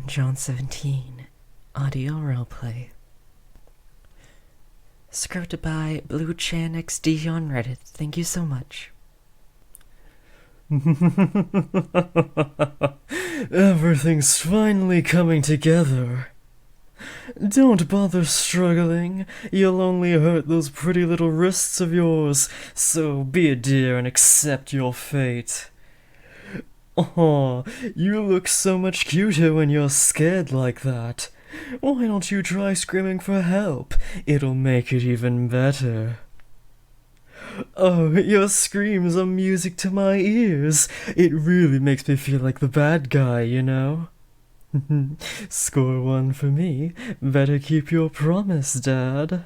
John 17, audio roleplay. Scripted by BluechanXD on Reddit. Thank you so much. Everything's finally coming together. Don't bother struggling. You'll only hurt those pretty little wrists of yours, so be a dear and accept your fate. Oh, you look so much cuter when you're scared like that. Why don't you try screaming for help? It'll make it even better. Oh, your screams are music to my ears. It really makes me feel like the bad guy, you know? Score one for me. Better keep your promise, Dad.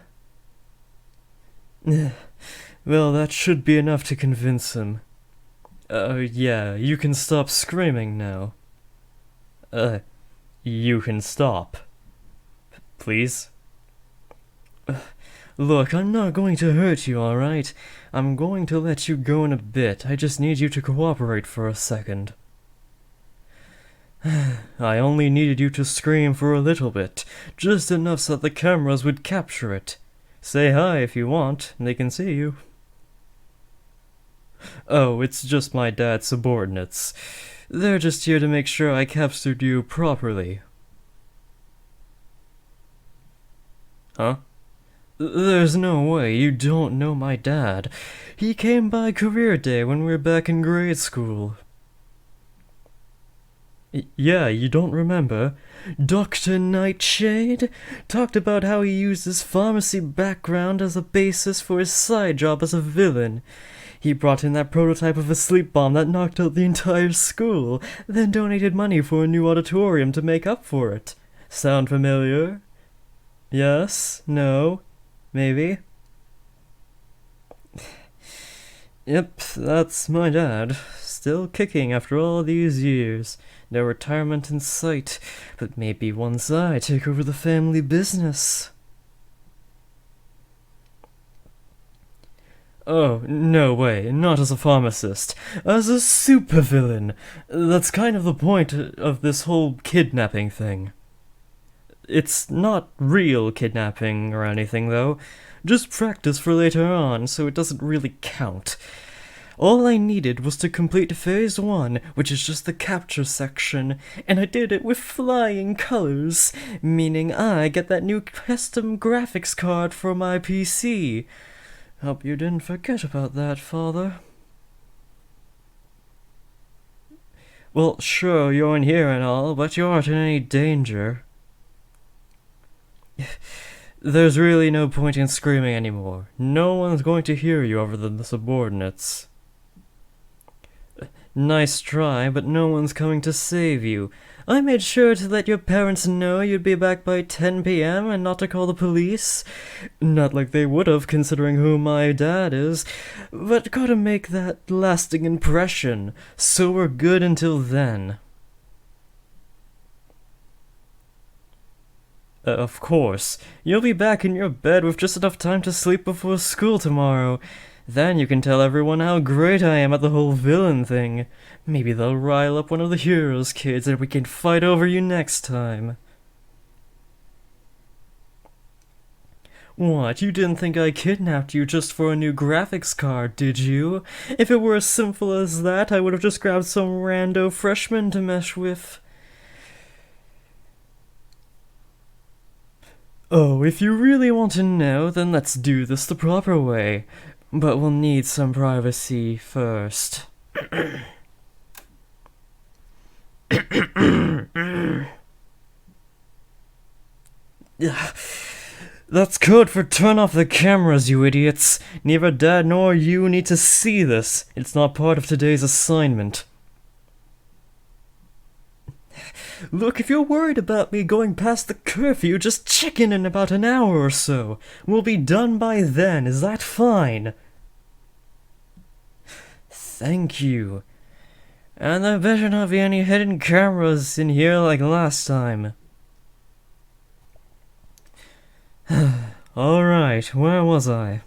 Well, that should be enough to convince him. Yeah, you can stop screaming now. You can stop. Please? Look, I'm not going to hurt you, alright? I'm going to let you go in a bit. I just need you to cooperate for a second. I only needed you to scream for a little bit, just enough so that the cameras would capture it. Say hi if you want, they can see you. Oh, it's just my dad's subordinates. They're just here to make sure I captured you properly. Huh? There's no way you don't know my dad. He came by career day when we were back in grade school. Yeah, you don't remember? Dr. Nightshade talked about how he used his pharmacy background as a basis for his side job as a villain. He brought in that prototype of a sleep bomb that knocked out the entire school, then donated money for a new auditorium to make up for it. Sound familiar? Yes? No? Maybe? Yep, that's my dad. Still kicking after all these years. No retirement in sight, but maybe once I take over the family business. Oh, no way, not as a pharmacist. As a supervillain. That's kind of the point of this whole kidnapping thing. It's not real kidnapping or anything, though. Just practice for later on, so it doesn't really count. All I needed was to complete Phase 1, which is just the capture section, and I did it with flying colors, meaning I get that new custom graphics card for my PC. Hope you didn't forget about that, Father. Well, sure, you're in here and all, but you aren't in any danger. There's really no point in screaming anymore. No one's going to hear you other than the subordinates. Nice try, but no one's coming to save you. I made sure to let your parents know you'd be back by 10 p.m. and not to call the police. Not like they would have, considering who my dad is. But gotta make that lasting impression, so we're good until then. Of course. You'll be back in your bed with just enough time to sleep before school tomorrow. Then you can tell everyone how great I am at the whole villain thing. Maybe they'll rile up one of the heroes' kids and we can fight over you next time. What, you didn't think I kidnapped you just for a new graphics card, did you? If it were as simple as that, I would have just grabbed some rando freshman to mesh with. Oh, if you really want to know, then let's do this the proper way. But we'll need some privacy first. That's code for turn off the cameras, you idiots. Neither Dad nor you need to see this. It's not part of today's assignment. Look, if you're worried about me going past the curfew, just check in about an hour or so. We'll be done by then, is that fine? Thank you. And there better not be any hidden cameras in here like last time. Alright, where was I?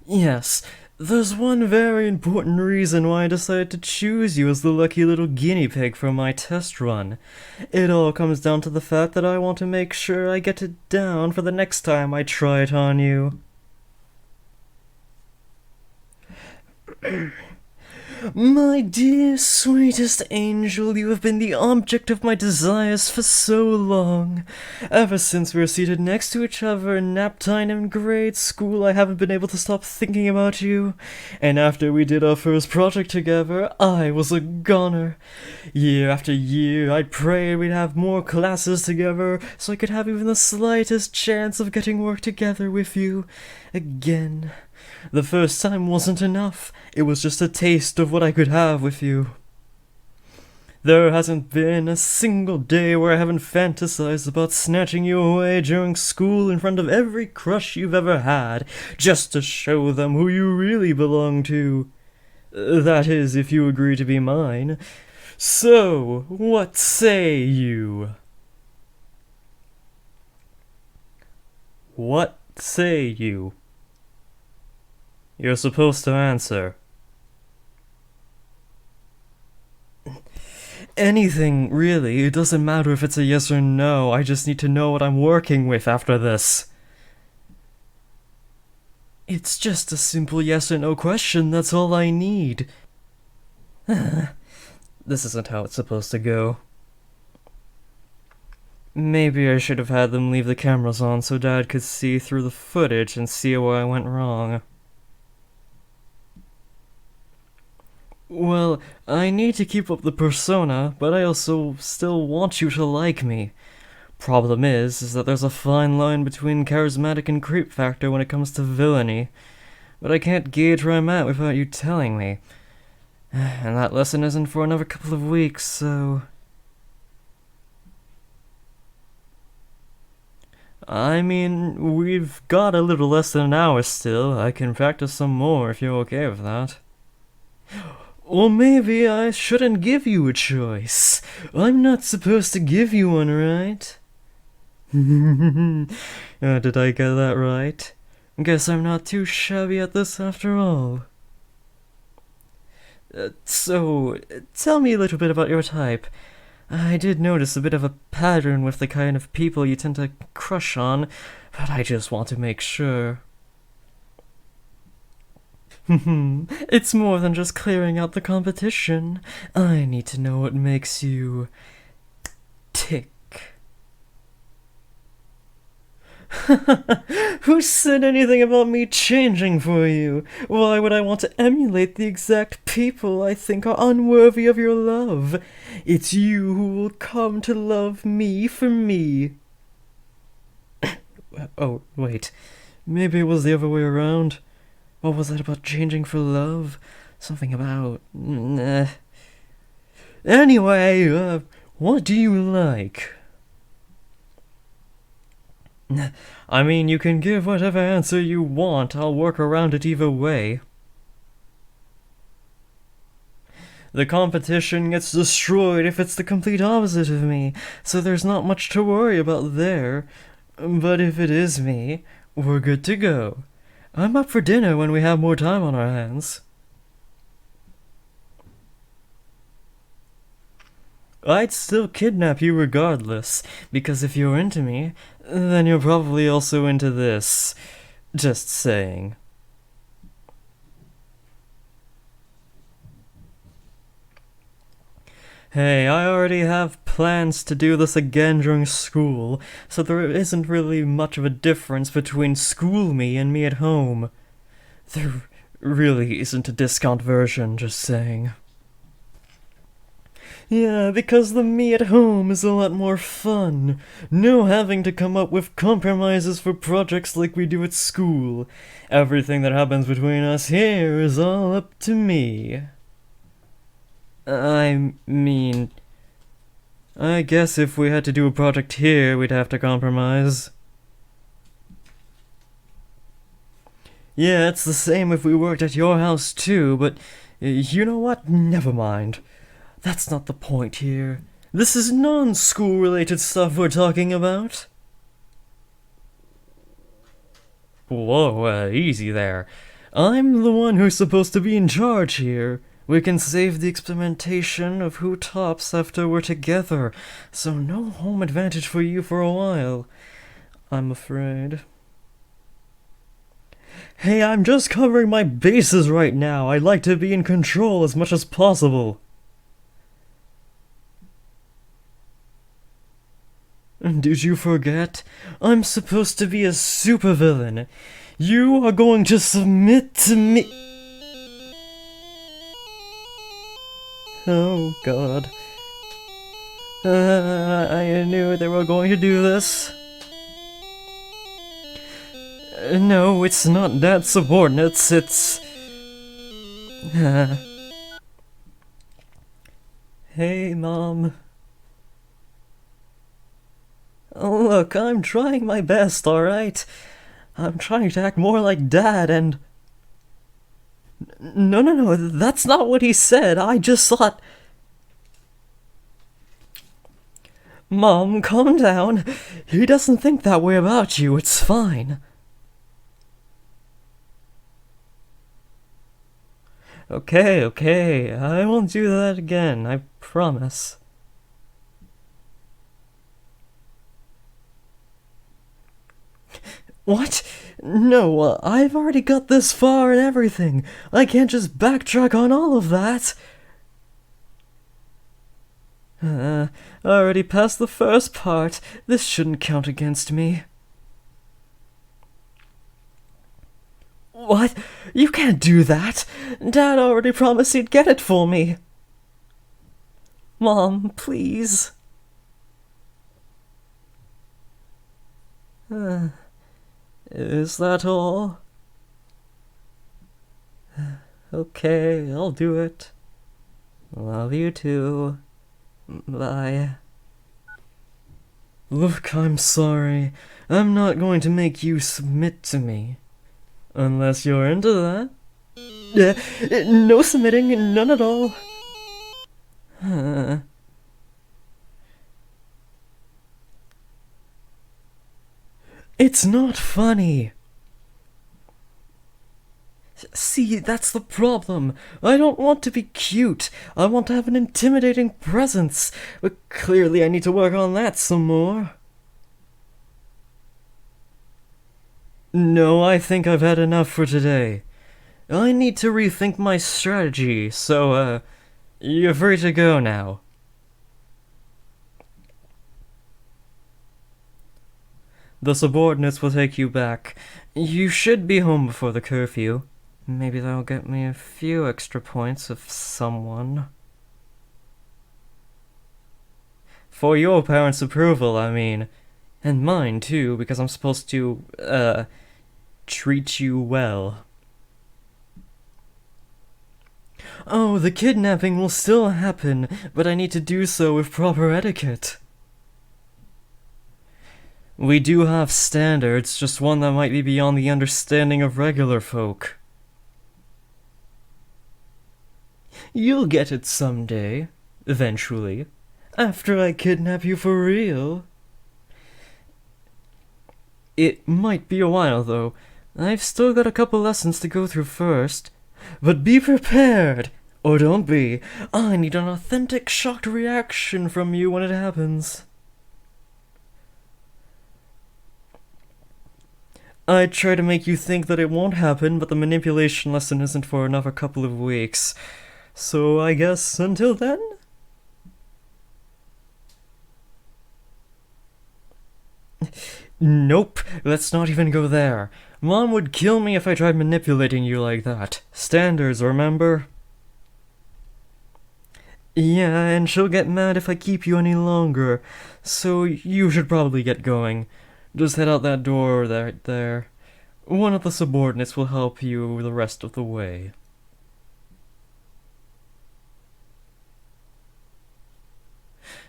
Yes, There's one very important reason why I decided to choose you as the lucky little guinea pig for my test run. It all comes down to the fact that I want to make sure I get it down for the next time I try it on you. My dear, sweetest angel, you have been the object of my desires for so long. Ever since we were seated next to each other in nap time in grade school, I haven't been able to stop thinking about you. And after we did our first project together, I was a goner. Year after year, I prayed we'd have more classes together, so I could have even the slightest chance of getting work together with you again. The first time wasn't enough. It was just a taste of what I could have with you. There hasn't been a single day where I haven't fantasized about snatching you away during school in front of every crush you've ever had, just to show them who you really belong to. That is, if you agree to be mine. So, what say you? What say you? You're supposed to answer. Anything, really. It doesn't matter if it's a yes or no. I just need to know what I'm working with after this. It's just a simple yes or no question, that's all I need. This isn't how it's supposed to go. Maybe I should have had them leave the cameras on so Dad could see through the footage and see where I went wrong. Well, I need to keep up the persona, but I also still want you to like me. Problem is that there's a fine line between charismatic and creep factor when it comes to villainy. But I can't gauge where I'm at without you telling me. And that lesson isn't for another couple of weeks, so... I mean, we've got a little less than an hour still. I can practice some more if you're okay with that. Or maybe I shouldn't give you a choice. I'm not supposed to give you one, right? Did I get that right? Guess I'm not too shabby at this after all. So, tell me a little bit about your type. I did notice a bit of a pattern with the kind of people you tend to crush on, but I just want to make sure. It's more than just clearing out the competition. I need to know what makes you... tick. Who said anything about me changing for you? Why would I want to emulate the exact people I think are unworthy of your love? It's you who will come to love me for me. Oh, wait. Maybe it was the other way around. What was that about changing for love? Something about... Anyway, what do you like? I mean, you can give whatever answer you want. I'll work around it either way. The competition gets destroyed if it's the complete opposite of me, so there's not much to worry about there. But if it is me, we're good to go. I'm up for dinner when we have more time on our hands. I'd still kidnap you regardless, because if you're into me, then you're probably also into this. Just saying. Hey, I already have plans to do this again during school, so there isn't really much of a difference between school me and me at home. There really isn't a discount version, just saying. Yeah, because the me at home is a lot more fun. No having to come up with compromises for projects like we do at school. Everything that happens between us here is all up to me. I mean, I guess if we had to do a project here, we'd have to compromise. Yeah, it's the same if we worked at your house too, but you know what? Never mind. That's not the point here. This is non-school related stuff we're talking about. Whoa, easy there. I'm the one who's supposed to be in charge here. We can save the experimentation of who tops after we're together, so no home advantage for you for a while, I'm afraid. Hey, I'm just covering my bases right now. I'd like to be in control as much as possible. Did you forget? I'm supposed to be a supervillain. You are going to submit to me. Oh god. I knew they were going to do this. No, it's not that subordinates, it's... Hey, Mom. Look, I'm trying my best, alright? I'm trying to act more like Dad and... No, that's not what he said. I just thought... Mom, calm down. He doesn't think that way about you, it's fine. Okay, I won't do that again, I promise. What? No, I've already got this far and everything. I can't just backtrack on all of that. I already passed the first part. This shouldn't count against me. What? You can't do that. Dad already promised he'd get it for me. Mom, please. Is that all? Okay, I'll do it. Love you too. Bye. Look, I'm sorry. I'm not going to make you submit to me. Unless you're into that. No submitting, none at all. It's not funny. See, that's the problem. I don't want to be cute. I want to have an intimidating presence. But clearly I need to work on that some more. No, I think I've had enough for today. I need to rethink my strategy, so, you're free to go now. The subordinates will take you back. You should be home before the curfew. Maybe that'll get me a few extra points of someone. For your parents' approval, I mean. And mine, too, because I'm supposed to, treat you well. Oh, the kidnapping will still happen, but I need to do so with proper etiquette. We do have standards, just one that might be beyond the understanding of regular folk. You'll get it someday, eventually, after I kidnap you for real. It might be a while, though. I've still got a couple lessons to go through first. But be prepared! Or don't be. I need an authentic shocked reaction from you when it happens. I try to make you think that it won't happen, but the manipulation lesson isn't for another couple of weeks. So I guess until then? Nope, let's not even go there. Mom would kill me if I tried manipulating you like that. Standards, remember? Yeah, and she'll get mad if I keep you any longer. So you should probably get going. Just head out that door right there. One of the subordinates will help you the rest of the way.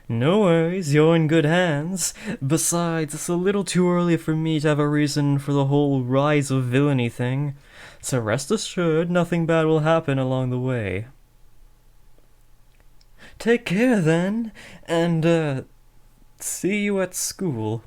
No worries, you're in good hands. Besides, it's a little too early for me to have a reason for the whole rise of villainy thing. So rest assured, nothing bad will happen along the way. Take care then, and, see you at school.